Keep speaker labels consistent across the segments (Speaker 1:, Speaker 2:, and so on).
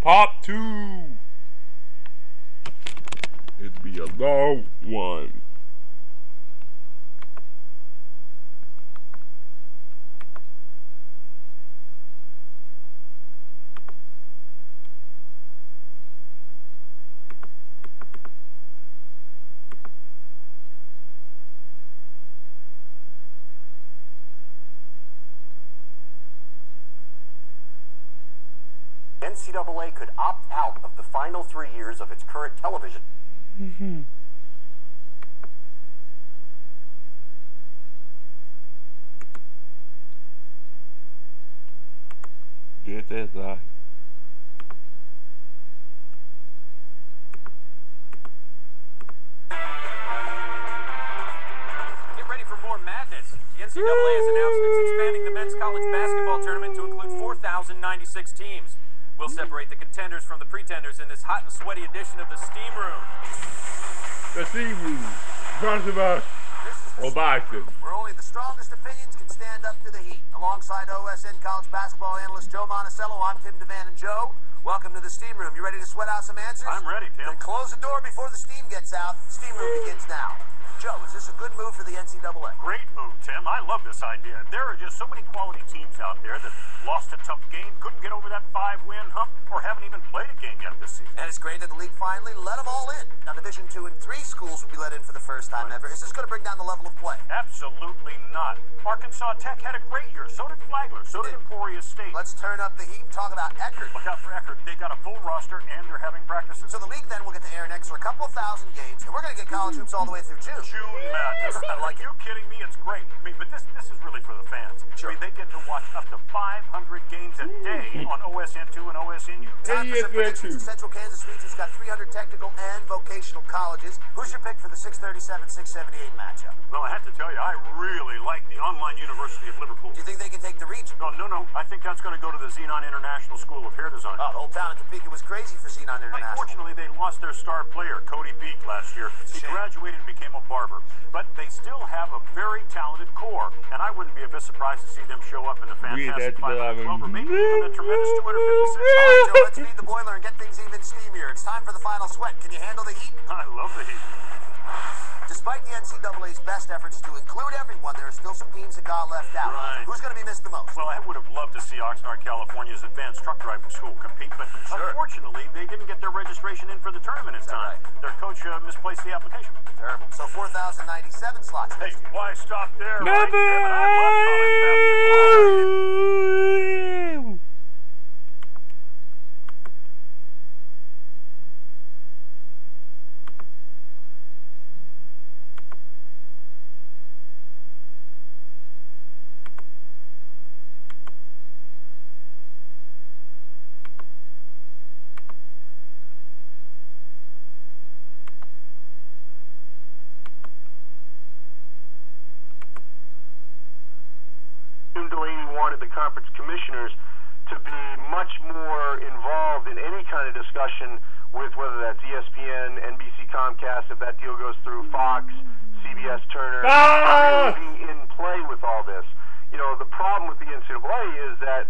Speaker 1: Part 2. It'd be a long one.
Speaker 2: NCAA could opt out of the final 3 years of its current television.
Speaker 1: This is
Speaker 3: Get ready for more madness. The NCAA has announced it's expanding the men's college basketball tournament to include 4,096 teams. We'll separate the contenders from the pretenders in this hot and sweaty edition of the Steam Room.
Speaker 1: the Steam Room. Front of us. Or bicycle.
Speaker 2: Where only the strongest opinions can stand up to the heat. Alongside OSN college basketball analyst Joe Monticello, I'm Tim DeVan. And Joe, welcome to the Steam Room. You ready to sweat out some answers?
Speaker 3: I'm ready, Tim.
Speaker 2: Then close the door before the steam gets out. Steam Room begins now. Joe, is this a good move for the NCAA?
Speaker 4: Great move, Tim. I love this idea. There are just so many quality teams out there that lost a tough game, couldn't get over that 5-win hump, or haven't even played a game yet this season.
Speaker 2: And it's great that the league finally let them all in. Now, Division 2 and 3 schools will be let in for the first time ever. Is this going to bring down the level of play?
Speaker 4: Absolutely not. Arkansas Tech had a great year. So did Flagler. So did Emporia State.
Speaker 2: Let's turn up the heat and talk about Eckerd.
Speaker 4: Look out for Eckerd. They got a full roster, and they're having practices.
Speaker 2: So the league then will get to air next for a couple of thousand games, and we're going to get college hoops all the way through June.
Speaker 4: June madness.
Speaker 2: Like
Speaker 4: Are you kidding me? It's great. I mean, but this is really for the fans.
Speaker 2: Sure.
Speaker 4: I mean, they get to watch up to 500 games a day on OSN2 and OSNU.
Speaker 2: Time for some predictions. The Central Kansas region's got 300 technical and vocational colleges. Who's your pick for the 637-678 matchup?
Speaker 4: Well, I have to tell you, I really like the Online University of Liverpool.
Speaker 2: Do you think they can take the region?
Speaker 4: Oh, no. I think that's going to go to the Xenon International School of Hair Design.
Speaker 2: Oh, the whole town in Topeka was crazy for Xenon International.
Speaker 4: Unfortunately, they lost their star player, Cody Beek, last year. He
Speaker 2: Shame.
Speaker 4: graduated and became a barber. But they still have a very talented core, and I wouldn't be a bit surprised to see them show up in the fantastic 512 or maybe even the tremendous 256.
Speaker 2: All right, Joe, let's feed the boiler and get things even steamier. It's time for the final sweat. Can you handle the heat?
Speaker 4: I love the heat.
Speaker 2: Despite the NCAA's best efforts to include everyone, there are still some teams that got left out.
Speaker 4: Right.
Speaker 2: Who's going to be missed the most?
Speaker 4: Well, I would have loved to see Oxnard, California's advanced truck driving school compete, but unfortunately, they didn't get their registration in for the tournament in time.
Speaker 2: Right?
Speaker 4: Their coach misplaced the application.
Speaker 2: Terrible. So 4,097 slots.
Speaker 4: Hey, why stop there?
Speaker 1: Never.
Speaker 4: Right, Tim? And I love college basketball.
Speaker 5: Jim Delaney wanted the conference commissioners to be much more involved in any kind of discussion with whether that's ESPN, NBC, Comcast, if that deal goes through Fox, CBS, Turner, really being in play with all this. You know, the problem with the NCAA is that,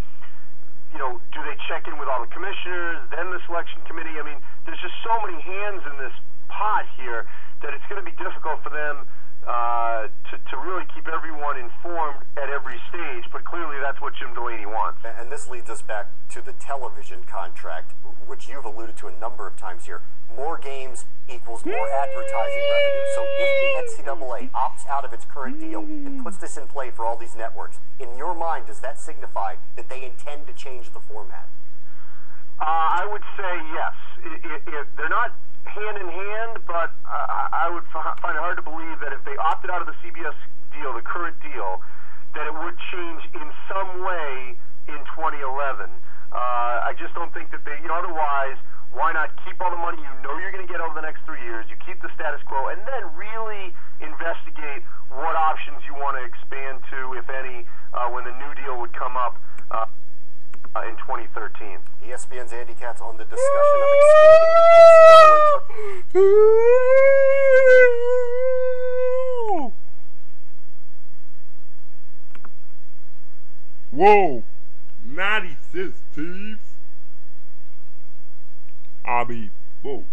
Speaker 5: you know, do they check in with all the commissioners, then the selection committee? I mean, there's just so many hands in this pot here that it's going to be difficult for them to really keep everyone informed at every stage, but clearly that's what Jim Delaney wants.
Speaker 2: And this leads us back to the television contract, which you've alluded to a number of times here. More games equals more advertising revenue. So if the NCAA opts out of its current deal and puts this in play for all these networks, in your mind, does that signify that they intend to change the format?
Speaker 5: I would say yes. They're not hand in hand, but I would find it hard to believe that if they opted out of the CBS deal, the current deal, that it would change in some way in 2011. I just don't think that they, you know, otherwise, why not keep all the money you know you're going to get over the next 3 years, you keep the status quo, and then really investigate what options you want to expand to, if any, when the new deal would come up in 2013.
Speaker 2: ESPN's Andy Katz on the discussion of expanding the NCAA.
Speaker 1: Whoa, 96 teams. I'll be, whoa.